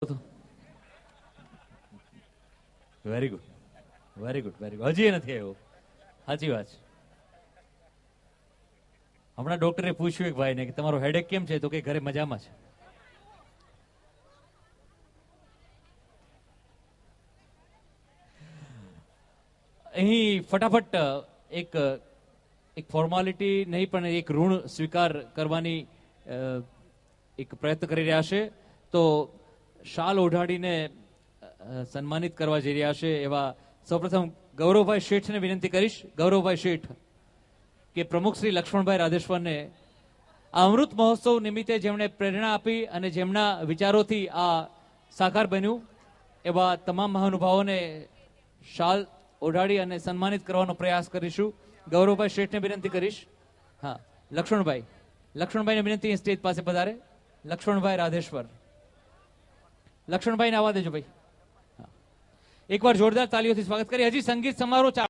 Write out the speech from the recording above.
Very good, very good, very good. હજી નથી આવ્યો. સાચી વાત છે. હમણાં ડોક્ટરે પૂછ્યું એક ભાઈને કે તમારો હેડેક કેમ છે, તો કે ઘરે મજામાં છે. અહીં ફટાફટ એક એક ફોર્માલિટી નહીં પણ એક ઋણ સ્વીકાર કરવાની એક પ્રયત્ન કરી રહ્યા છે. તો શાલ ઓઢાડીને સન્માનિત કરવા જઈ રહ્યા છે એવા સૌપ્રથમ ગૌરવભાઈ શેઠને વિનંતી કરીશ. ગૌરવભાઈ શેઠ કે પ્રમુખ શ્રી લક્ષ્મણભાઈ રાધેશ્વરને આ અમૃત મહોત્સવ નિમિત્તે જેમણે પ્રેરણા આપી અને જેમના વિચારોથી આ સાકાર બન્યું એવા તમામ મહાનુભાવોને શાલ ઓઢાડી અને સન્માનિત કરવાનો પ્રયાસ કરીશું. ગૌરવભાઈ શેઠને વિનંતી કરીશ. હા, લક્ષ્મણભાઈને વિનંતી સ્ટેજ પાસે પધારે. લક્ષ્મણભાઈ રાધેશ્વર, લક્ષ્મણભાઈને આવવા દેજો ભાઈ. એકવાર જોરદાર તાલીઓથી સ્વાગત કરીએ. હજી સંગીત સમારોહ